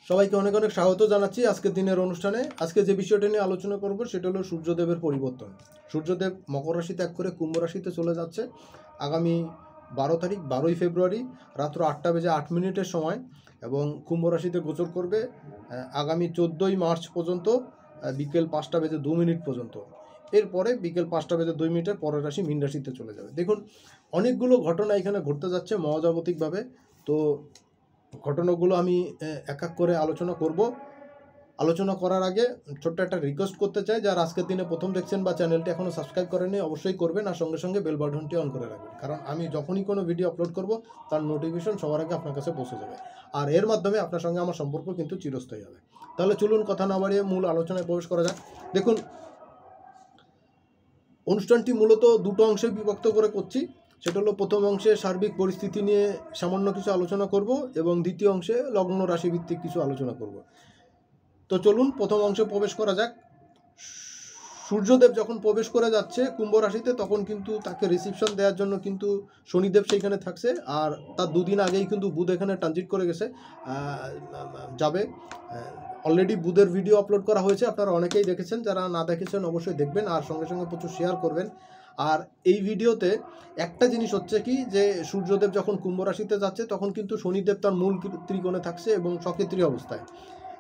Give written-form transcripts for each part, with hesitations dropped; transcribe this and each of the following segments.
সবাইকে অনেক অনেক স্বাগত জানাচ্ছি আজকের দিনের অনুষ্ঠানে। আজকে যে বিষয়টা নিয়ে আলোচনা করব সেটা হলো সূর্যদেবের পরিবর্তন। সূর্যদেব মকর রাশি ত্যাগ করে কুম্ভ রাশিতে চলে যাচ্ছে আগামী 12 ফেব্রুয়ারি রাত্র 8:08 সময়, এবং কুম্ভ রাশিতে গোচর করবে আগামী 14 মার্চ পর্যন্ত বিকেল 5:02 পর্যন্ত। এরপরে বিকেল 5:02 পরের রাশি মীন রাশিতে চলে যাবে। দেখুন, অনেকগুলো ঘটনা এখানে ঘটতে যাচ্ছে মহাজাগতিকভাবে। তো ঘটনাগুলো আমি এক এক করে আলোচনা করব। আলোচনা করার আগে ছোট্ট একটা রিকোয়েস্ট করতে চাই, যারা আজকের দিনে প্রথম দেখছেন বা চ্যানেলটি এখনও সাবস্ক্রাইব করেনি অবশ্যই করবেন, আর সঙ্গে সঙ্গে বেল বাটনটি অন করে রাখবেন, কারণ আমি যখনই কোনো ভিডিও আপলোড করব তার নোটিফিকেশন সবার আগে আপনার কাছে পৌঁছে যাবে, আর এর মাধ্যমে আপনার সঙ্গে আমার সম্পর্ক কিন্তু চিরস্থায়ী হবে। তাহলে চলুন কথা না বাড়িয়ে মূল আলোচনায় প্রবেশ করা যাক। দেখুন, অনুষ্ঠানটি মূলত দুটো অংশে বিভক্ত করে করছি। সেটা হলো প্রথম অংশে সার্বিক পরিস্থিতি নিয়ে সামান্য কিছু আলোচনা করব, এবং দ্বিতীয় অংশে লগ্ন রাশিভিত্তিক কিছু আলোচনা করব। তো চলুন প্রথম অংশে প্রবেশ করা যাক। সূর্যদেব যখন প্রবেশ করে যাচ্ছে কুম্ভ রাশিতে, তখন কিন্তু তাকে রিসিপশন দেওয়ার জন্য কিন্তু শনিদেব সেইখানে থাকছে, আর তার দুদিন আগেই কিন্তু বুধ এখানে ট্রানজিট করে গেছে যাবে। অলরেডি বুধের ভিডিও আপলোড করা হয়েছে, আপনারা অনেকেই দেখেছেন, যারা না দেখেছেন অবশ্যই দেখবেন, আর সঙ্গে সঙ্গে প্রচুর শেয়ার করবেন। আর এই ভিডিওতে একটা জিনিস হচ্ছে কি, যে সূর্যদেব যখন কুম্ভ রাশিতে যাচ্ছে তখন কিন্তু শনিদেব তার মূল ত্রিকোণে থাকছে এবং সক্রিয় অবস্থায়,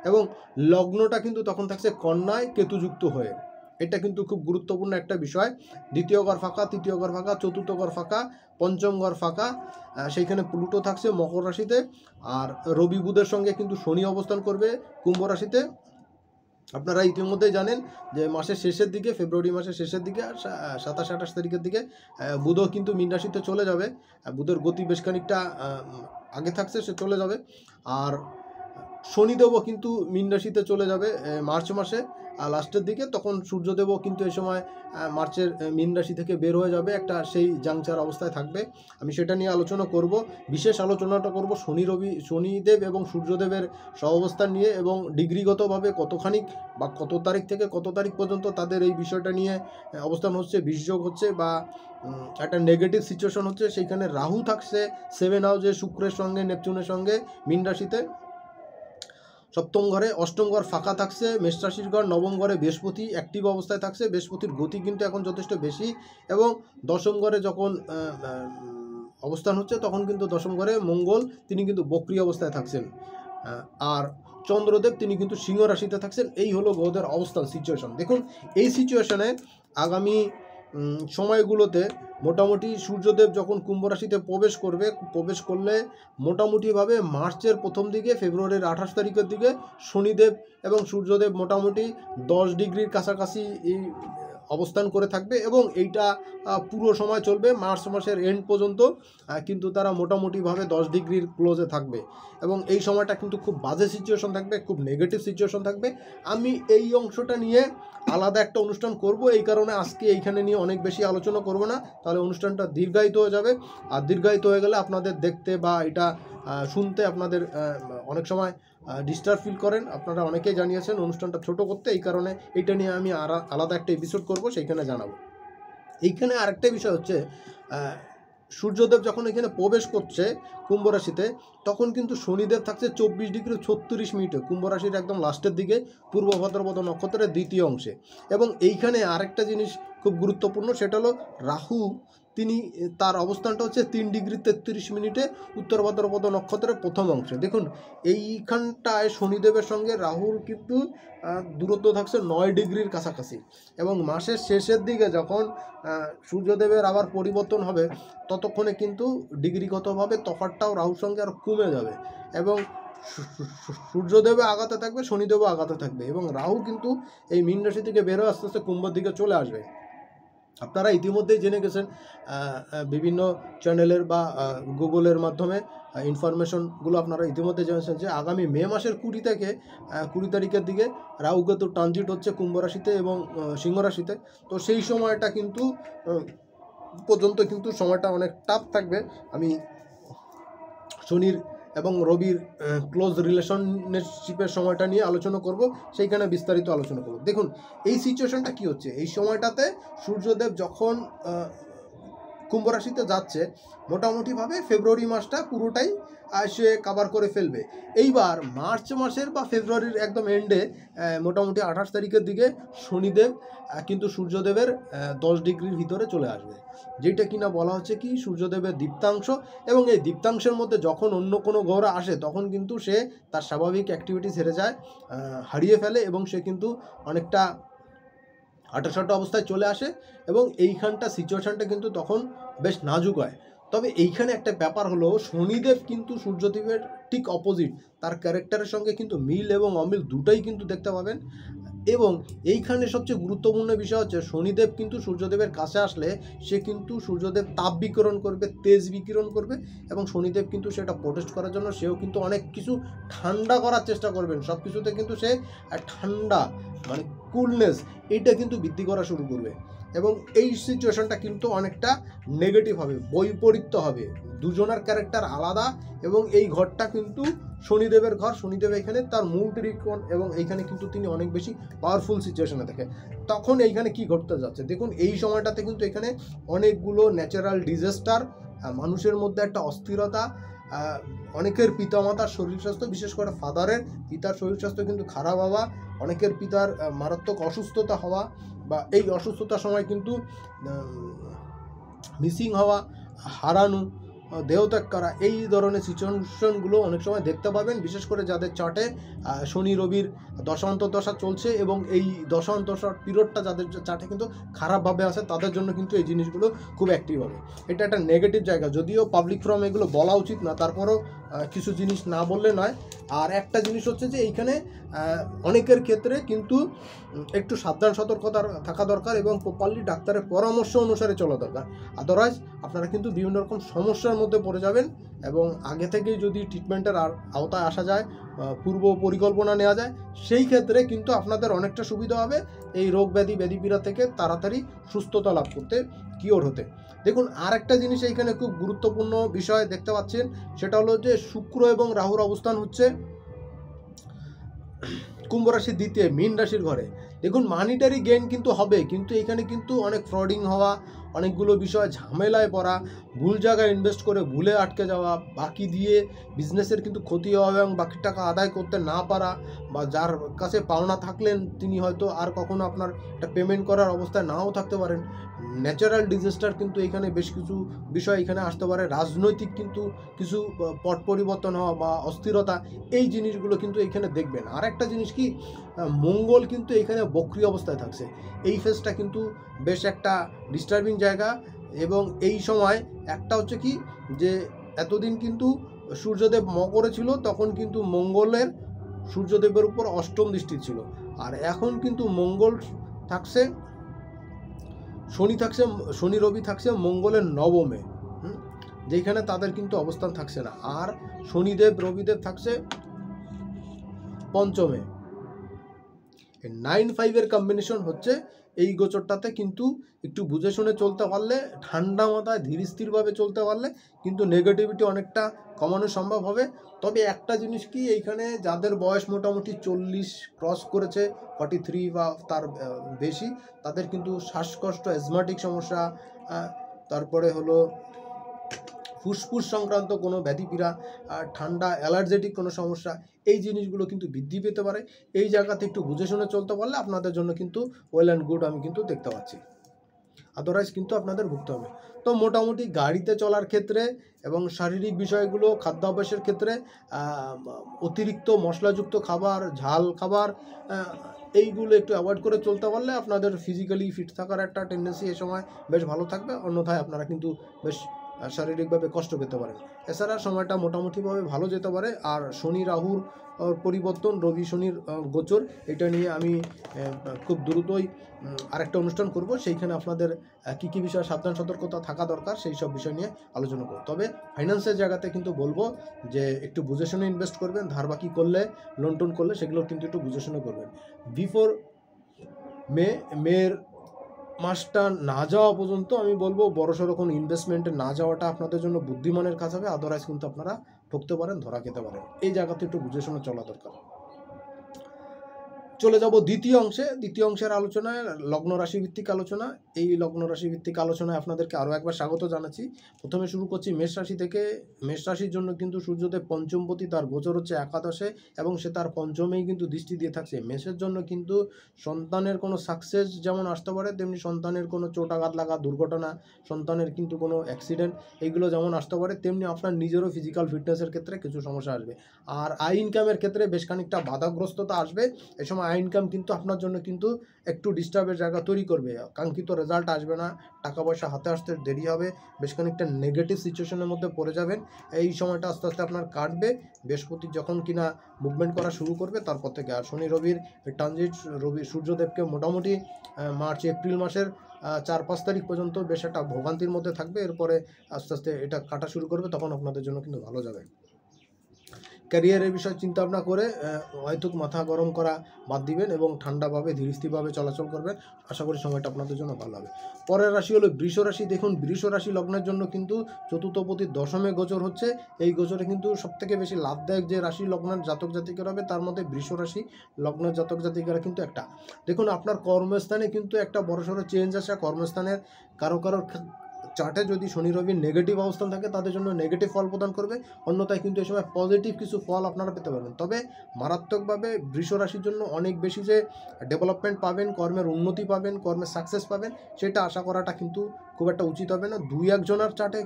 এবং লগ্নটা কিন্তু তখন থাকছে কন্যায় কেতুযুক্ত হয়ে। এটা কিন্তু খুব গুরুত্বপূর্ণ একটা বিষয়। দ্বিতীয় ঘর ফাঁকা, তৃতীয় ঘর ফাঁকা, চতুর্থ ঘর ফাঁকা, পঞ্চম ঘর ফাঁকা। সেইখানে প্লুটো থাকছে মকর রাশিতে, আর রবি বুধের সঙ্গে কিন্তু শনি অবস্থান করবে কুম্ভ রাশিতে। আপনারা ইতিমধ্যেই জানেন যে মাসের শেষের দিকে, ফেব্রুয়ারি মাসের শেষের দিকে, 27-28 তারিখের দিকে বুধও কিন্তু মীন রাশিতে চলে যাবে। বুধের গতি বেশ খানিকটা আগে থাকছে, সে চলে যাবে। আর শনিদেবও কিন্তু মীন রাশিতে চলে যাবে মার্চ মাসে লাস্টের দিকে। তখন সূর্যদেবও কিন্তু এই সময় মার্চের মীন রাশি থেকে বের হয়ে যাবে, একটা সেই জাংচার অবস্থায় থাকবে। আমি সেটা নিয়ে আলোচনা করব, বিশেষ আলোচনাটা করব শনিদেব এবং সূর্যদেবের সহাবস্থান নিয়ে, এবং ডিগ্রিগতভাবে কতখানি বা কত তারিখ থেকে কত তারিখ পর্যন্ত তাদের এই বিষয়টা নিয়ে অবস্থান হচ্ছে, বিষযোগ হচ্ছে, বা একটা নেগেটিভ সিচুয়েশন হচ্ছে। সেইখানে রাহু থাকছে 7 হাউসে শুক্রের সঙ্গে, নেপচুনের সঙ্গে মীন রাশিতে। সপ্তম ঘরে, অষ্টম ঘর ফাঁকা থাকছে মেষ রাশির ঘর। নবম ঘরে বৃহস্পতি অ্যাক্টিভ অবস্থায় থাকছে, বৃহস্পতির গতি কিন্তু এখন যথেষ্ট বেশি। এবং দশম ঘরে যখন অবস্থান হচ্ছে তখন কিন্তু দশম ঘরে মঙ্গল, তিনি কিন্তু বক্রী অবস্থায় থাকছেন। আর চন্দ্রদেব তিনি কিন্তু সিংহ রাশিতে থাকছেন। এই হলো গ্রহদের অবস্থান, সিচুয়েশন। দেখুন, এই সিচুয়েশনে আগামী সময়গুলোতে মোটামুটি সূর্যদেব যখন কুম্ভ রাশিতে প্রবেশ করলে মোটামুটিভাবে মার্চের প্রথম দিকে, ফেব্রুয়ারির 28 তারিখের দিকে শনিদেব এবং সূর্যদেব মোটামুটি 10 ডিগ্রির কাছাকাছি এই অবস্থান করে থাকবে, এবং এইটা পুরো সময় চলবে মার্চ মাসের এন্ড পর্যন্ত। কিন্তু তারা মোটামুটিভাবে 10 ডিগ্রির ক্লোজে থাকবে, এবং এই সময়টা কিন্তু খুব বাজে সিচুয়েশন থাকবে, খুব নেগেটিভ সিচুয়েশন থাকবে। আমি এই অংশটা নিয়ে আলাদা একটা অনুষ্ঠান করব, এই কারণে আজকে এইখানে নিয়ে অনেক বেশি আলোচনা করব না, তাহলে অনুষ্ঠানটা দীর্ঘায়িত হয়ে যাবে। আর দীর্ঘায়িত হয়ে গেলে আপনাদের দেখতে বা এটা শুনতে আপনাদের অনেক সময় ডিস্টার্ব ফিল করেন। আপনারা অনেকেই জানিয়েছেন অনুষ্ঠানটা ছোট করতে, এই কারণে এইটা নিয়ে আমি আলাদা একটা এপিসোড করব, সেইখানে জানাবো। এইখানে আরেকটা বিষয় হচ্ছে, সূর্যদেব যখন এখানে প্রবেশ করছে কুম্ভ রাশিতে, তখন কিন্তু শনিদেব থাকছে 24°36' কুম্ভ রাশির একদম লাস্টের দিকে, পূর্ব ভাদ্রপদ নক্ষত্রের দ্বিতীয় অংশে। এবং এইখানে আরেকটা জিনিস খুব গুরুত্বপূর্ণ, সেটা হলো রাহু, তিনি তার অবস্থানটা হচ্ছে 3°33' উত্তর ভাদ্রপদ নক্ষত্রের প্রথম অংশে। দেখুন, এইখানটায় শনিদেবের সঙ্গে রাহুর কিন্তু দূরত্ব থাকছে 9 ডিগ্রির কাছাকাছি, এবং মাসের শেষের দিকে যখন সূর্যদেবের আবার পরিবর্তন হবে, ততক্ষণে কিন্তু ডিগ্রিগতভাবে তফাৎটাও রাহুর সঙ্গে আরও কমে যাবে, এবং সূর্যদেবও আগাতে থাকবে, শনিদেবও আগাতে থাকবে, এবং রাহু কিন্তু এই মীন রাশি থেকে বেরো আস্তে আস্তে কুম্ভের দিকে চলে আসবে। আপনারা ইতিমধ্যেই জেনে গেছেন, বিভিন্ন চ্যানেলের বা গুগলের মাধ্যমে ইনফরমেশনগুলো আপনারা ইতিমধ্যে জেনেছেন যে আগামী মে মাসের 20 তারিখের দিকে রাহু কেতু ট্রানজিট হচ্ছে কুম্ভ রাশিতে এবং সিংহ রাশিতে। তো সেই সময়টা কিন্তু পর্যন্ত কিন্তু সময়টা অনেক টাফ থাকবে। আমি শনির এবং রবির ক্লোজ রিলেশনশিপের সময়টা নিয়ে আলোচনা করব, সেইখানে বিস্তারিত আলোচনা করব। দেখুন, এই সিচুয়েশনটা কি হচ্ছে, এই সময়টাতে সূর্যদেব যখন কুম্ভ রাশিতে যাচ্ছে, মোটামুটিভাবে ফেব্রুয়ারি মাসটা পুরোটাই সে কাভার করে ফেলবে। এইবার মার্চ মাসের বা ফেব্রুয়ারির একদম এন্ডে মোটামুটি 28 তারিখের দিকে শনিদেব কিন্তু সূর্যদেবের 10 ডিগ্রির ভিতরে চলে আসবে, যেটা কিনা বলা হচ্ছে কি সূর্যদেবের দীপ্তাংশ। এবং এই দীপ্তাংশের মধ্যে যখন অন্য কোনো গ্রহরা আসে তখন কিন্তু সে তার স্বাভাবিক অ্যাক্টিভিটি সেরে যায়, হারিয়ে ফেলে এবং সে কিন্তু অনেকটা হাঁটাসাঁটা অবস্থায় চলে আসে এবং এইখানটা সিচুয়েশানটা কিন্তু তখন বেশ নাজুক হয়। তবে এইখানে একটা ব্যাপার হলো, শনিদেব কিন্তু সূর্যদেবের ঠিক অপোজিট, তার ক্যারেক্টারের সঙ্গে কিন্তু মিল এবং অমিল দুটোই কিন্তু দেখতে পাবেন। এবং এইখানে সবচেয়ে গুরুত্বপূর্ণ বিষয় হচ্ছে শনিদেব কিন্তু সূর্যদেবের কাছে আসলে সে কিন্তু সূর্যদেব তাপ বিকিরণ করবে, তেজ বিকিরণ করবে এবং শনিদেব কিন্তু সেটা প্রোটেস্ট করার জন্য সেও কিন্তু অনেক কিছু ঠান্ডা করার চেষ্টা করবেন। সব কিছুতে কিন্তু সে ঠান্ডা মানে কুলনেস এইটা কিন্তু বৃদ্ধি করা শুরু করবে এবং এই সিচুয়েশনটা কিন্তু অনেকটা নেগেটিভ হবে, বৈপরীত্য হবে, দুজনের ক্যারেক্টার আলাদা এবং এই ঘরটা কিন্তু শনিদেবের ঘর। শনিদেব এখানে তার মূল ত্রিকোণ এবং এইখানে কিন্তু তিনি অনেক বেশি পাওয়ারফুল সিচুয়েশনে থাকে। তখন এইখানে কি ঘটতে যাচ্ছে দেখুন, এই সময়টাতে কিন্তু এখানে অনেকগুলো ন্যাচারাল ডিজাস্টার, মানুষের মধ্যে একটা অস্থিরতা, অনেকের পিতামাতার শরীর স্বাস্থ্য, বিশেষ করে ফাদারের পিতার শরীর স্বাস্থ্য কিন্তু খারাপ হওয়া, অনেকের পিতার মারাত্মক অসুস্থতা হওয়া বা এই অসুস্থতার সময় কিন্তু মিসিং হওয়া, হারানো, দেহত্যাগ করা, এই ধরনের সিচুয়েশনগুলো অনেক সময় দেখতে পাবেন। বিশেষ করে যাদের চার্টে শনি রবির দশান্তর্দশা চলছে এবং এই দশান্তর্দশার পিরিয়ডটা যাদের চার্টে কিন্তু খারাপভাবে আসে তাদের জন্য কিন্তু এই জিনিসগুলো খুব অ্যাক্টিভ হবে। এটা একটা নেগেটিভ জায়গা, যদিও পাবলিক ফোরাম এগুলো বলা উচিত না, তারপরও কিছু জিনিস না বললে নয়। আর একটা জিনিস হচ্ছে যে এইখানে অনেকের ক্ষেত্রে কিন্তু একটু সাবধান সতর্কতা থাকা দরকার এবং প্রপারলি ডাক্তারের পরামর্শ অনুসারে চলা দরকার। আদারওয়াইজ আপনারা কিন্তু বিভিন্ন রকম সমস্যার মধ্যে পড়ে যাবেন এবং আগে থেকেই যদি ট্রিটমেন্টের আওতায় আসা যায়, পূর্ব পরিকল্পনা নেওয়া যায়, সেই ক্ষেত্রে কিন্তু আপনাদের অনেকটা সুবিধা হবে এই রোগ ব্যাধিপীড়া থেকে তাড়াতাড়ি সুস্থতা লাভ করতে, কিওর হতে। দেখুন আর একটা জিনিস এইখানে খুব গুরুত্বপূর্ণ বিষয় দেখতে পাচ্ছেন, সেটা হলো যে শুক্র এবং রাহুর অবস্থান হচ্ছে কুম্ভ রাশির দ্বিতীয় মীন রাশির ঘরে। দেখুন মানিটারি গেইন কিন্তু হবে, কিন্তু এখানে কিন্তু অনেক ফ্রডিং হওয়া, অনেকগুলো বিষয় ঝামেলায় পড়া, ভুল জায়গায় ইনভেস্ট করে ভুলে আটকে যাওয়া, বাকি দিয়ে বিজনেসের কিন্তু ক্ষতি হওয়া এবং বাকি টাকা আদায় করতে না পারা, বা যার কাছে পাওনা থাকলেন তিনি হয়তো আর কখনো আপনার একটা পেমেন্ট করার অবস্থায় নাও থাকতে পারেন। ন্যাচারাল ডিজাস্টার কিন্তু এখানে বেশ কিছু বিষয় এখানে আসতে পারে। রাজনৈতিক কিন্তু কিছু পট পরিবর্তন হওয়া বা অস্থিরতা, এই জিনিসগুলো কিন্তু এখানে দেখবেন। আর একটা জিনিস কি, মঙ্গল কিন্তু এখানে বক্রি অবস্থায় থাকছে, এই ফেজটা কিন্তু বেশ একটা ডিস্টার্বিং জায়গা। এবং এই সময় একটা হচ্ছে কি যে এতদিন কিন্তু সূর্যদেব মকরে ছিল, তখন কিন্তু মঙ্গলের সূর্যদেবের উপর অষ্টম দৃষ্টি ছিল, আর এখন কিন্তু মঙ্গল থাকছে, শনি রবি থাকছে মঙ্গলের নবমে, যেখানে তাদের কিন্তু অবস্থান থাকছে না। আর শনিদেব রবিদেব থাকছে পঞ্চমে। 9-5 কম্বিনেশন হচ্ছে এই গোচরটাতে, কিন্তু একটু বুঝে শুনে চলতে পারলে, ঠান্ডা মাথায় ধীর স্থিরভাবে চলতে পারলে কিন্তু নেগেটিভিটি অনেকটা কমানো সম্ভব হবে। তবে একটা জিনিস কি, এইখানে যাদের বয়স মোটামুটি 40 ক্রস করেছে, 43 বা তার বেশি, তাদের কিন্তু শ্বাসকষ্ট, অ্যাজমাটিক সমস্যা, তারপরে হলো ফুসফুস সংক্রান্ত কোনো ব্যাধিপীড়া, ঠান্ডা অ্যালার্জেটিক কোনো সমস্যা, এই জিনিসগুলো কিন্তু বৃদ্ধি পেতে পারে। এই জায়গাতে একটু বুঝে শুনে চলতে পারলে আপনাদের জন্য কিন্তু ওয়েল অ্যান্ড গুড আমি কিন্তু দেখতে পাচ্ছি, আদারওয়াইজ কিন্তু আপনাদের ভুগতে হবে। তো মোটামুটি গাড়িতে চলার ক্ষেত্রে এবং শারীরিক বিষয়গুলো, খাদ্যাভ্যাসের ক্ষেত্রে অতিরিক্ত মশলাযুক্ত খাবার, ঝাল খাবার, এইগুলো একটু অ্যাভয়েড করে চলতে পারলে আপনাদের ফিজিক্যালি ফিট থাকার একটা টেন্ডেন্সি এ সময় বেশ ভালো থাকবে, অন্যথায় আপনারা কিন্তু বেশ শারীরিকভাবে কষ্ট পেতে পারেন। এছাড়া সময়টা মোটামুটিভাবে ভালো যেতে পারে। আর শনি রাহুর পরিবর্তন, রবি শনির গোচর, এটা নিয়ে আমি খুব দ্রুতই আরেকটা অনুষ্ঠান করব, সেইখানে আপনাদের কী কী বিষয়ে সাবধান সতর্কতা থাকা দরকার সেই সব বিষয় নিয়ে আলোচনা করব। তবে ফাইন্যান্সের জায়গাতে কিন্তু বলবো যে একটু বুঝে শুনে ইনভেস্ট করবেন, ধারবাকি করলে, লোন টোন করলে সেগুলো কিন্তু একটু বুঝে শুনে করবেন। বিফোর মের মাসটা না যাওয়া পর্যন্ত আমি বলবো বড়সড় কোনো ইনভেস্টমেন্টে না যাওয়াটা আপনাদের জন্য বুদ্ধিমানের কাজ হবে, আদারওয়াইজ কিন্তু আপনারা ঠকতে পারেন, ধরা খেতে পারেন। এই জায়গাতে একটু বুঝে শুনে চলা দরকার। চলে যাব দ্বিতীয় অংশে। দ্বিতীয় অংশের আলোচনায় লগ্ন রাশি ভিত্তিক আলোচনা। এই লগ্ন রাশি ভিত্তিক আলোচনায় আপনাদেরকে আরও একবার স্বাগত জানাচ্ছি। প্রথমে শুরু করছি মেষ রাশি থেকে। মেষ রাশির জন্য কিন্তু সূর্যদেব পঞ্চমপতি, তার গোচর হচ্ছে একাদশে এবং সে তার পঞ্চমেই কিন্তু দৃষ্টি দিয়ে থাকছে। মেষের জন্য কিন্তু সন্তানের কোনো সাকসেস যেমন আসতে পারে, তেমনি সন্তানের কোনো চোট আঘাত লাগা, দুর্ঘটনা, সন্তানের কিন্তু কোনো অ্যাক্সিডেন্ট, এইগুলো যেমন আসতে পারে, তেমনি আপনার নিজেরও ফিজিক্যাল ফিটনেসের ক্ষেত্রে কিছু সমস্যা আসবে। আর আয় ইনকামের ক্ষেত্রে বেশ খানিকটা বাধাগ্রস্ততা আসবে। এই সময় আয় ইনকাম কিন্তু আপনার জন্য কিন্তু একটু ডিস্টার্বের জায়গা তৈরি করবে। কাঙ্ক্ষিত রেজাল্ট আসবে না, টাকা পয়সা হাতে আসতে দেরি হবে, বেশ খানিকটা নেগেটিভ সিচুয়েশনের মধ্যে পড়ে যাবেন। এই সময়টা আস্তে আস্তে আপনার কাটবে। বৃহস্পতি যখন কিনা মুভমেন্ট করা শুরু করবে তারপর থেকে। আর শনি রবির ট্রানজিট, রবি সূর্যদেবকে মোটামুটি মার্চ এপ্রিল মাসের 4-5 তারিখ পর্যন্ত বেশ একটা ভোগান্তির মধ্যে থাকবে। এরপরে আস্তে আস্তে এটা কাটা শুরু করবে, তখন আপনাদের জন্য কিন্তু ভালো যাবে। ক্যারিয়ারের বিষয় চিন্তা ভাবনা করে হয়তো মাথা গরম করা বাদ দিবেন এবং ঠান্ডাভাবে ধীরস্থিরভাবে চলাচল করবেন। আশা করি সময়টা আপনাদের জন্য ভালো হবে। পরের রাশি হলো বৃষ রাশি। দেখুন, বৃষ রাশি লগ্নের জন্য কিন্তু চতুর্থপতির দশমে গোচর হচ্ছে। এই গোচরে কিন্তু সবথেকে বেশি লাভদায়ক যে রাশি লগ্নের জাতক জাতিকারা হবে তার মধ্যে বৃষ রাশি লগ্নের জাতক জাতিকারা কিন্তু একটা। দেখুন, আপনার কর্মস্থানে কিন্তু একটা বড়সড় চেঞ্জ আসে। কর্মস্থানের কারো চার্টে যদি শনি রবির নেগেটিভ অবস্থান থাকে তাদের জন্য নেগেটিভ ফল প্রদান করবে, অন্যথায় কিন্তু এই সময় পজিটিভ কিছু ফল আপনারা পেতে পারবেন। তবে মারাত্মকভাবে বৃষ রাশির জন্য অনেক বেশি যে ডেভেলপমেন্ট পাবেন, কর্মের উন্নতি পাবেন, কর্মের সাকসেস পাবেন, সেটা আশা করাটা কিন্তু খুব একটা উচিত হবে না। 2-1 জনের চার্টে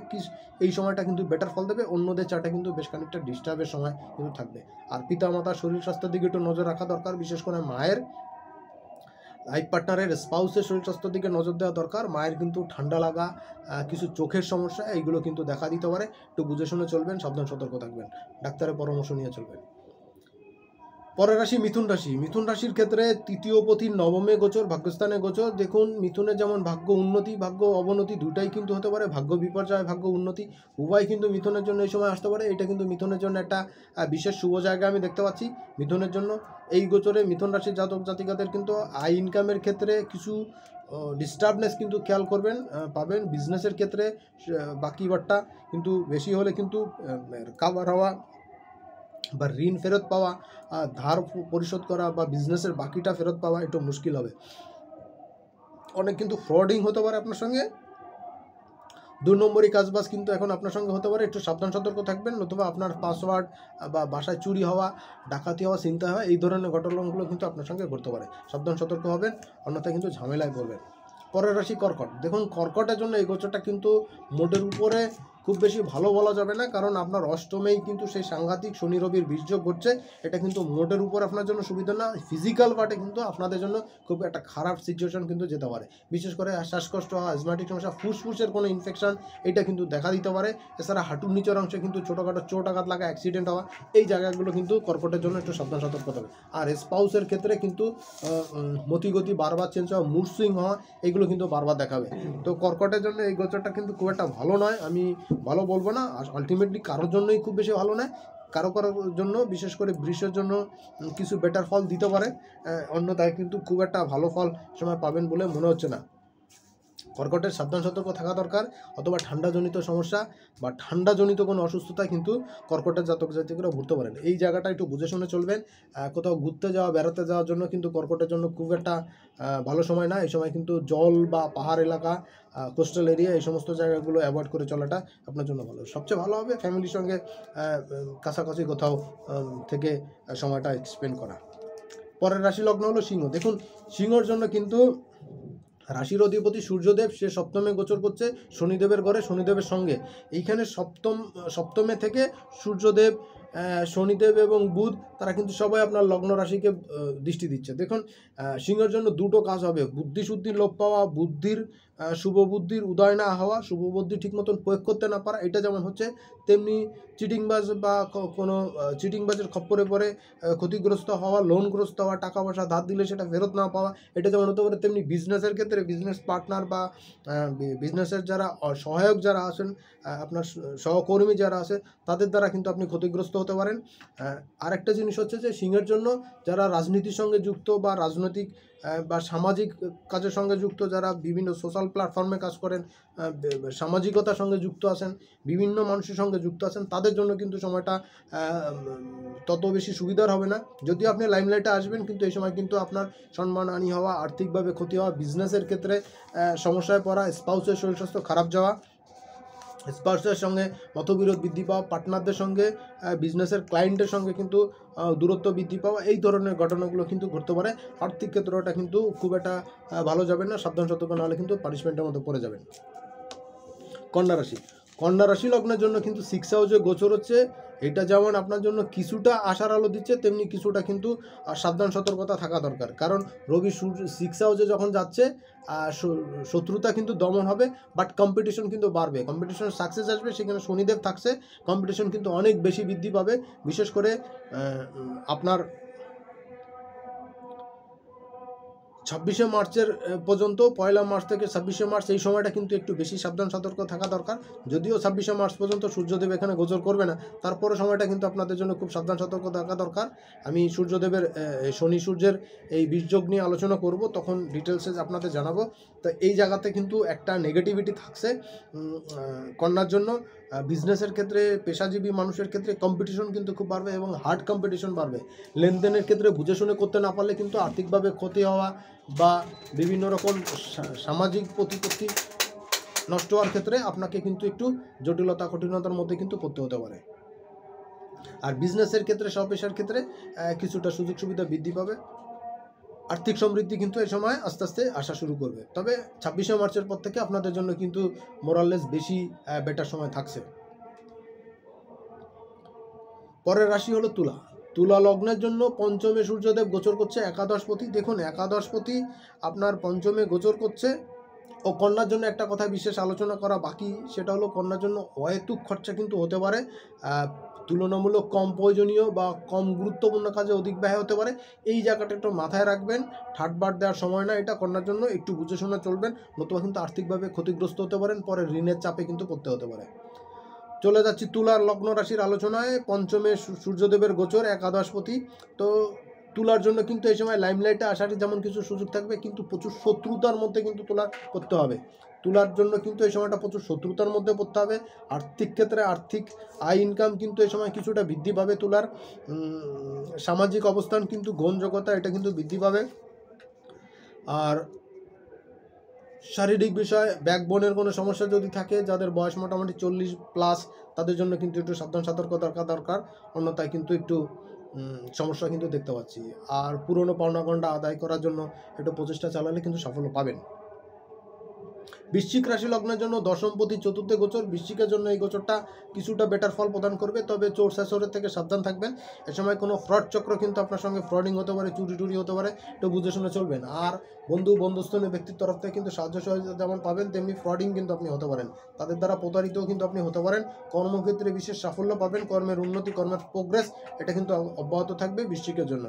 এই সময়টা কিন্তু বেটার ফল দেবে, অন্যদের চার্টে কিন্তু বেশ খানিকটা ডিস্টার্বের সময় কিন্তু থাকবে। আর পিতামাতার শরীর স্বাস্থ্যের দিকে একটু নজর রাখা দরকার, বিশেষ করে মায়ের, লাইফ পার্টনারের, স্পাউসের শরীর স্বাস্থ্যের দিকে নজর দেওয়া দরকার। মায়ের কিন্তু ঠান্ডা লাগা, কিছু চোখের সমস্যা, এইগুলো কিন্তু দেখা দিতে পারে। একটু বুঝে শুনে চলবেন, সাবধান সতর্ক থাকবেন, ডাক্তারের পরামর্শ নিয়ে চলবেন। পরের রাশি মিথুন রাশি। মিথুন রাশির ক্ষেত্রে তৃতীয় পতির নবমে গোচর, ভাগ্যস্থানে গোচর। দেখুন, মিথুনের যেমন ভাগ্য উন্নতি, ভাগ্য অবনতি দুটাই কিন্তু হতে পারে। ভাগ্য বিপর্যয়, ভাগ্য উন্নতি উভয় কিন্তু মিথুনের জন্য এই সময় আসতে পারে। এটা কিন্তু মিথুনের জন্য একটা বিশেষ শুভ জায়গা আমি দেখতে পাচ্ছি মিথুনের জন্য। এই গোচরে মিথুন রাশির জাতক জাতিকাদের কিন্তু আয় ইনকামের ক্ষেত্রে কিছু ডিস্টার্বনেস কিন্তু খেয়াল করবেন, পাবেন। বিজনেসের ক্ষেত্রে বাকি বাট্টা কিন্তু বেশি হলে কিন্তু কাভার হওয়া বা ঋণ ফেরত পাওয়া, ধার পরিশোধ করা বা বিজনেসের বাকিটা ফেরত পাওয়া একটু মুশকিল হবে। অনেক কিন্তু ফ্রডিং হতে পারে আপনার সঙ্গে, 2 নম্বরই কাজবাজ কিন্তু এখন আপনার সঙ্গে হতে পারে। একটু সাবধান সতর্ক থাকবেন, নতুবা আপনার পাসওয়ার্ড বা বাসায় চুরি হওয়া, ডাকাতি হওয়া, চিন্তা হওয়া, এই ধরনের ঘটনাগুলো কিন্তু আপনার সঙ্গে ঘটতে পারে। সাবধান সতর্ক হবেন, অন্যথায় কিন্তু ঝামেলায় পড়বেন। পরের রাশি কর্কট। দেখুন, কর্কটের জন্য এই গোচরটা কিন্তু মোটের উপরে খুব বেশি ভালো বলা যাবে না, কারণ আপনার অষ্টমেই কিন্তু সেই সাংঘাতিক শনি রবির বীর্য ঘটছে। এটা কিন্তু মোটের উপর আপনার জন্য সুবিধা না। ফিজিক্যাল পার্টে কিন্তু আপনাদের জন্য খুব একটা খারাপ সিচুয়েশন কিন্তু যেতে পারে। বিশেষ করে শ্বাসকষ্ট হওয়া, অ্যাজমাটিক সমস্যা, ফুসফুসের কোনো ইনফেকশন, এটা কিন্তু দেখা দিতে পারে। এছাড়া হাঁটুর নিচের অংশে কিন্তু ছোটোখাটো চোট আঘাত লাগা, অ্যাক্সিডেন্ট হওয়া, এই জায়গাগুলো কিন্তু কর্কটের জন্য একটু সাবধান সতর্ক হবে। আর স্পাউসের ক্ষেত্রে কিন্তু মতিগতি বারবার চেঞ্জ হওয়া, মুড সুইং হওয়া, এইগুলো কিন্তু বারবার দেখাবে। তো কর্কটের জন্য এই গোচরটা কিন্তু খুব একটা ভালো নয়, আমি ভালো বলবো না। আর আলটিমেটলি কারোর জন্যই খুব বেশি ভালো নয়, কারোর জন্য, বিশেষ করে বৃষের জন্য কিছু বেটার ফল দিতে পারে, অন্যথায় কিন্তু খুব একটা ভালো ফল সময় পাবেন বলে মনে হচ্ছে না। কর্কটের সাবধান সতর্ক থাকা দরকার, অথবা ঠান্ডাজনিত সমস্যা বা ঠান্ডাজনিত কোনো অসুস্থতায় কিন্তু কর্কটের জাতক জাতিকরা ভুগতে পারেন। এই জায়গাটা একটু বুঝে শুনে চলবেন। কোথাও ঘুরতে যাওয়া, বেড়াতে যাওয়ার জন্য কিন্তু কর্কটের জন্য খুব একটা ভালো সময় না। এই সময় কিন্তু জল বা পাহাড় এলাকা, কোস্টাল এরিয়া, এই সমস্ত জায়গাগুলো অ্যাভয়েড করে চলাটা আপনার জন্য ভালো। সবচেয়ে ভালো হবে ফ্যামিলির সঙ্গে কাছাকাছি কোথাও থেকে সময়টা স্পেন্ড করা। পরের রাশি লগ্ন হলো সিংহ। দেখুন, সিংহর জন্য কিন্তু রাশির অধিপতি সূর্যদেব, সে সপ্তমে গোচর করছে শনিদেবের ঘরে, শনিদেবের সঙ্গে। এইখানে সপ্তমে থেকে সূর্যদেব, শনিদেব এবং বুধ, তারা কিন্তু সবাই আপনার লগ্ন রাশিকে দৃষ্টি দিচ্ছে। দেখুন, সিংহের জন্য দুটো কাজ হবে: বুদ্ধিশুদ্ধির লোপ পাওয়া, বুদ্ধির শুভ বুদ্ধির উদয় না হওয়া, শুভ বুদ্ধি ঠিক মতন প্রয়োগ করতে না পারা, এটা যেমন হচ্ছে, তেমনি চিটিংবাজ বা কোনো চিটিংবাজের খপ্পরে পড়ে ক্ষতিগ্রস্ত হওয়া, লোনগ্রস্ত হওয়া, টাকা পয়সা ধার দিলে সেটা ফেরত না পাওয়া, এটা যেমন হতে পারে। তেমনি বিজনেসের ক্ষেত্রে বিজনেস পার্টনার বা বিজনেসের যারা সহায়ক যারা আছেন, আপনার সহকর্মী যারা আছে, তাদের দ্বারা কিন্তু আপনি ক্ষতিগ্রস্ত হতে হতে পারেন। আরেকটা জিনিস হচ্ছে যে সিংহের জন্য যারা রাজনীতির সঙ্গে যুক্ত বা রাজনৈতিক বা সামাজিক কাজের সঙ্গে যুক্ত, যারা বিভিন্ন সোশ্যাল প্ল্যাটফর্মে কাজ করেন, সামাজিকতার সঙ্গে যুক্ত আছেন, বিভিন্ন মানুষের সঙ্গে যুক্ত আছেন, তাদের জন্য কিন্তু সময়টা তত বেশি সুবিধার হবে না। যদিও আপনি লাইমলাইটে আসবেন, কিন্তু এই সময় কিন্তু আপনার সম্মানহানি হওয়া, আর্থিকভাবে ক্ষতি হওয়া, বিজনেসের ক্ষেত্রে সমস্যায় পড়া, স্পাউসের শরীর স্বাস্থ্য খারাপ যাওয়া, স্পাউসের সঙ্গে মতবিরোধ বৃদ্ধি পাওয়া, পার্টনারদের সঙ্গে বিজনেসের ক্লায়েন্টের সঙ্গে কিন্তু দূরত্ব বৃদ্ধি পাওয়া, এই ধরনের ঘটনাগুলো কিন্তু ঘটতে পারে। আর্থিক ক্ষেত্রটা কিন্তু খুব একটা ভালো যাবে না, সাবধান সতর্ক না হলে কিন্তু পানিশমেন্টের মতো পড়ে যাবেন। কন্যা রাশি লগ্নের জন্য কিন্তু 6 হাউসে গোচর হচ্ছে। এটা যেমন আপনার জন্য কিছুটা আশার আলো দিচ্ছে, তেমনি কিছুটা কিন্তু সাবধান সতর্কতা থাকা দরকার। কারণ রবি 6 হাউসে যখন যাচ্ছে, শত্রুতা কিন্তু দমন হবে, বাট কম্পিটিশন কিন্তু বাড়বে, কম্পিটিশন সাকসেস আসবে। সেখানে শনিদেব থাকছে, কম্পিটিশন কিন্তু অনেক বেশি বৃদ্ধি পাবে। বিশেষ করে আপনার 26শে মার্চের পর্যন্ত, 1 মার্চ থেকে 26শে মার্চ, এই সময়টা কিন্তু একটু বেশি সাবধান সতর্ক থাকা দরকার। যদিও 26শে মার্চ পর্যন্ত সূর্যদেব এখানে গোচর করবে না, তারপরে সময়টা কিন্তু আপনাদের জন্য খুব সাবধান সতর্ক থাকা দরকার। আমি সূর্যদেবের শনি সূর্যের এই বীর্যোগ নিয়ে আলোচনা করব, তখন ডিটেলসে আপনাদের জানাবো। তো এই জায়গাতে কিন্তু একটা নেগেটিভিটি থাকছে কন্যার জন্য। বিজনেসের ক্ষেত্রে, পেশাজীবী মানুষের ক্ষেত্রে কম্পিটিশন কিন্তু খুব বাড়বে এবং হার্ড কম্পিটিশন বাড়বে। লেনদেনের ক্ষেত্রে বুঝে শুনে করতে না পারলে কিন্তু আর্থিকভাবে ক্ষতি হওয়া বা বিভিন্ন রকম সামাজিক প্রতিপত্তি নষ্ট হওয়ার ক্ষেত্রে আপনাকে কিন্তু একটু জটিলতা কঠিনতার মধ্যে কিন্তু পড়তে হতে পারে। আর বিজনেসের ক্ষেত্রে, স্বপেশার ক্ষেত্রে কিছুটা সুযোগ সুবিধা বৃদ্ধি পাবে। আর্থিক সমৃদ্ধি কিন্তু এই সময় আস্তে আস্তে আসা শুরু করবে। তবে 26শে মার্চের পর থেকে আপনাদের জন্য কিন্তু মোরাললেস বেশি বেটার সময় থাকছে। পরের রাশি হলো তুলা। তুলা লগ্নের জন্য পঞ্চমে সূর্যদেব গোচর করছে, একাদশপতি। দেখুন, একাদশপতি আপনার পঞ্চমে গোচর করছে। ও কন্যার জন্য একটা কথা বিশেষ আলোচনা করা বাকি, সেটা হলো কন্যার জন্য অহেতুক খরচা কিন্তু হতে পারে। তুলনামূলক কম প্রয়োজনীয় বা কম গুরুত্বপূর্ণ কাজে অধিক ব্যয় হতে পারে। এই জায়গাটা একটু মাথায় রাখবেন। ঠাটবাট দেওয়ার সময় না এটা কন্যার জন্য, একটু বুঝে শুনে চলবেন, নতুবা কিন্তু আর্থিকভাবে ক্ষতিগ্রস্ত হতে পারেন, পরে ঋণের চাপে কিন্তু পড়তে হতে পারে। চলে যাচ্ছি তুলার লগ্ন রাশির আলোচনায়। পঞ্চমে সূর্যদেবের গোচর, একাদশপতি। তো তুলার জন্য কিন্তু এই সময় লাইমলাইটে আসারই যেমন কিছু সুযোগ থাকবে, কিন্তু প্রচুর শত্রুতার মধ্যে কিন্তু তুলা করতে হবে। তুলার জন্য কিন্তু এই সময়টা প্রচুর শত্রুতার মধ্যে পড়তে হবে। আর্থিক ক্ষেত্রে আর্থিক আয় ইনকাম কিন্তু এই সময় কিছুটা বৃদ্ধি পাবে তুলার। সামাজিক অবস্থান কিন্তু, গ্রহণযোগ্যতা, এটা কিন্তু বৃদ্ধি পাবে। আর শারীরিক বিষয়, ব্যাকবোনের কোনো সমস্যা যদি থাকে, যাদের বয়স মোটামুটি 40+, তাদের জন্য কিন্তু একটু সাবধান সতর্ক দরকার। অন্যথায় কিন্তু একটু সমস্যা কিন্তু দেখতে পাচ্ছি। আর পুরনো পাওনা গন্ডা আদায় করার জন্য একটু প্রচেষ্টা চালালে কিন্তু সাফল্য পাবেন। বৃশ্চিক রাশি লগ্নের জন্য দশমপতি চতুর্থে গোচর। বৃশ্চিকের জন্য এই গোচরটা কিছুটা বেটার ফল প্রদান করবে, তবে চোর শাসরের থেকে সাবধান থাকবেন। এ সময় কোনো ফ্রড চক্র কিন্তু আপনার সঙ্গে ফ্রডিং হতে পারে, চুরি হতে পারে, একটু বুঝে শুনে চলবেন। আর বন্ধুস্থনীয় ব্যক্তির তরফ থেকে কিন্তু সাহায্য সহযোগিতা যেমন পাবেন, তেমনি ফ্রডিং কিন্তু আপনি হতে পারেন, তাদের দ্বারা প্রতারিতও কিন্তু আপনি হতে পারেন। কর্মক্ষেত্রে বিশেষ সাফল্য পাবেন, কর্মের উন্নতি, কর্মের প্রোগ্রেস, এটা কিন্তু অব্যাহত থাকবে বৃশ্চিকের জন্য।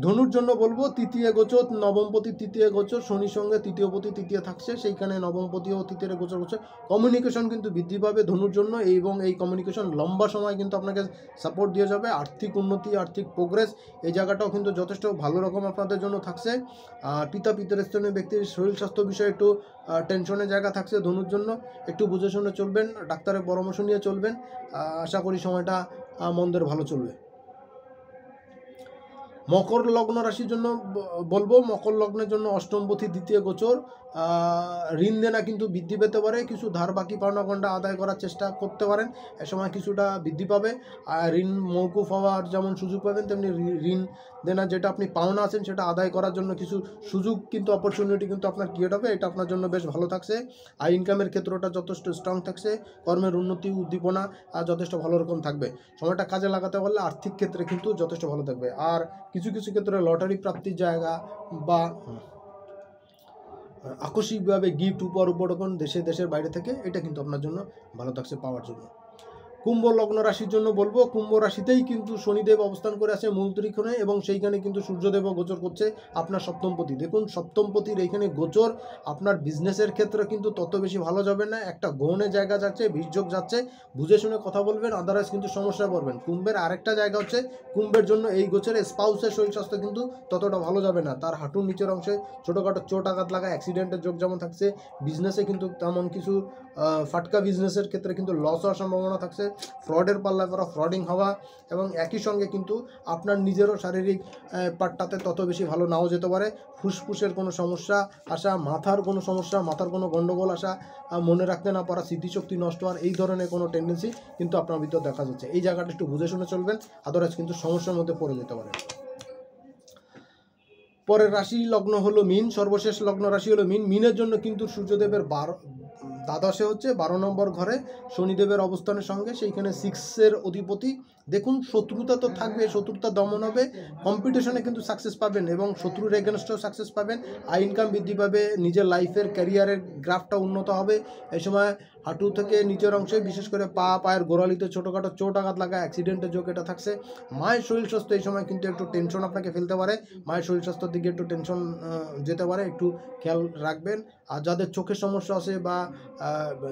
ধনুর জন্য বলবো তৃতীয় গোচর, নবমপতি তৃতীয় গোচর, শনির সঙ্গে তৃতীয়পতি তৃতীয় থাকছে, সেইখানে নবমপতি ও তৃতীয় গোচর হচ্ছে। কমিউনিকেশন কিন্তু বৃদ্ধি পাবে ধনুর জন্য, এবং এই কমিউনিকেশন লম্বা সময় কিন্তু আপনাকে সাপোর্ট দিয়ে যাবে। আর্থিক উন্নতি, আর্থিক প্রোগ্রেস, এই জায়গাটাও কিন্তু যথেষ্ট ভালো রকম আপনাদের জন্য থাকছে। আর পিতৃস্থানীয় ব্যক্তির শরীর স্বাস্থ্য বিষয়ে একটু টেনশনের জায়গা থাকছে ধনুর জন্য, একটু বুঝে শুনে চলবেন, ডাক্তারের পরামর্শ নিয়ে চলবেন। আশা করি সময়টা মন্দের ভালো চলবে। মকর লগ্ন রাশির জন্য বলবো, মকর লগ্নের জন্য অষ্টমপতি দ্বিতীয় গোচর। ঋণ দেনা কিন্তু বৃদ্ধি পেতে পারে, কিছু ধার বাকি পাওনা গন্ডা আদায় করার চেষ্টা করতে পারেন, এ সময় কিছুটা বৃদ্ধি পাবে। আর ঋণ মৌকুফ হওয়ার যেমন সুযোগ পাবেন, তেমনি ঋণ দেনা যেটা আপনি পাওনা আছেন সেটা আদায় করার জন্য কিছু সুযোগ কিন্তু, অপরচুনিটি কিন্তু আপনার ক্রিয়েট হবে, এটা আপনার জন্য বেশ ভালো থাকছে। আর ইনকামের ক্ষেত্রটা যথেষ্ট স্ট্রং থাকছে, কর্মের উন্নতি, উদ্দীপনা যথেষ্ট ভালো রকম থাকবে। সময়টা কাজে লাগাতে পারলে আর্থিক ক্ষেত্রে কিন্তু যথেষ্ট ভালো থাকবে। আর কিছু ক্ষেত্রে লটারি প্রাপ্তির জায়গা বা আকস্মিকভাবে গিফট উপহার দেশের বাইরে থেকে, এটা কিন্তু আপনার জন্য ভালো থাকছে পাওয়ার জন্য। কুম্ভ লগ্ন রাশির জন্য বলবো, কুম্ভ রাশিতেই কিন্তু শনিদেব অবস্থান করে আছে মূল ত্রিকোণে, এবং সেইখানে কিন্তু সূর্যদেবও গোচর করছে আপনার সপ্তমপতি। দেখুন সপ্তমপতির এইখানে গোচর আপনার বিজনেসের ক্ষেত্রে কিন্তু তত বেশি ভালো যাবে না। একটা গৌণের জায়গা যাচ্ছে, বীর্যোগ যাচ্ছে, বুঝে শুনে কথা বলবেন, আদারওয়াইজ কিন্তু সমস্যায় পড়বেন। কুম্ভের আরেকটা জায়গা হচ্ছে, কুম্ভের জন্য এই গোচরে স্পাউসের শরীর স্বাস্থ্য কিন্তু ততটা ভালো যাবে না। তার হাঁটুর নিচের অংশে ছোটোখাটো চোট আঘাত লাগা, অ্যাক্সিডেন্টের যোগ যেমন থাকছে, বিজনেসে কিন্তু তেমন কিছু ফাটকা বিজনেসের ক্ষেত্রে কিন্তু লস হওয়ার সম্ভাবনা থাকছে, ফ্রডের পাল্লা করা, ফ্রডিং হওয়া, এবং একই সঙ্গে কিন্তু আপনার নিজেরও শারীরিক পার্টটাতে তত বেশি ভালো নাও যেতে পারে। ফুসফুসের কোনো সমস্যা আসা, মাথার কোনো সমস্যা, মাথার কোনো গণ্ডগোল আসা, মনে রাখতে না পারা, স্মৃতিশক্তি নষ্ট হওয়ার, এই ধরনের কোনো টেন্ডেন্সি কিন্তু আপনার ভিতর দেখা যাচ্ছে। এই জায়গাটা একটু বুঝে শুনে চলবেন, আদারওয়াইজ কিন্তু সমস্যার মধ্যে পড়ে যেতে পারে। পরের রাশি লগ্ন হলো মীন, সর্বশেষ লগ্ন রাশি হলো মীন। মীনের জন্য কিন্তু সূর্যদেবের দ্বাদশে হচ্ছে 12 নম্বর ঘরে শনিদেবের অবস্থানের সঙ্গে, সেইখানে 6-এর অধিপতি। দেখুন শত্রুতা তো থাকবে, শত্রুতা দমন হবে, কম্পিটিশনে কিন্তু সাকসেস পাবেন এবং শত্রুর এগেনস্টেও সাকসেস পাবেন, আয় ইনকাম বৃদ্ধি পাবে, নিজের লাইফের ক্যারিয়ারের গ্রাফটা উন্নত হবে। এই সময় হাঁটু থেকে নিচের অংশে, বিশেষ করে পায়ের গোড়ালিতে ছোটোখাটো চোট আঘাত লাগা, অ্যাক্সিডেন্টের যোগ এটা থাকছে। মায়ের শরীর স্বাস্থ্য এই সময় কিন্তু একটু টেনশন আপনাকে ফেলতে পারে, মায়ের শরীর স্বাস্থ্যের দিকে একটু টেনশন যেতে পারে, একটু খেয়াল রাখবেন। আর যাদের চোখের সমস্যা আছে বা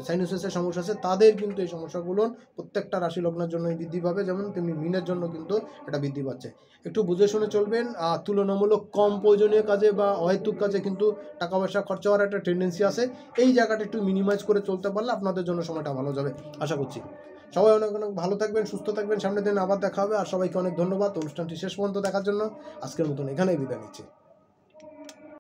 সাইনোসিসের সমস্যা আছে, তাদের কিন্তু এই সমস্যাগুলো প্রত্যেকটা রাশি লগ্নের জন্যই বৃদ্ধি পাবে, যেমন তেমনি মিনের জন্য কিন্তু এটা বৃদ্ধি পাচ্ছে। একটু বুঝে শুনে চলবেন। আর তুলনামূলক কম প্রয়োজনীয় কাজে বা অহেতুক কাজে কিন্তু টাকা পয়সা খরচা হওয়ার একটা টেন্ডেন্সি আছে। এই জায়গাটা একটু মিনিমাইজ করে চলতে পারলে আপনাদের জন্য সময়টা ভালো যাবে আশা করছি। সবাই অনেক অনেক ভালো থাকবেন, সুস্থ থাকবেন, সামনের দিন আবার দেখা হবে। আর সবাইকে অনেক ধন্যবাদ অনুষ্ঠানটি শেষ পর্যন্ত দেখার জন্য। আজকের মতন এখানেই বিদায় নিচ্ছি।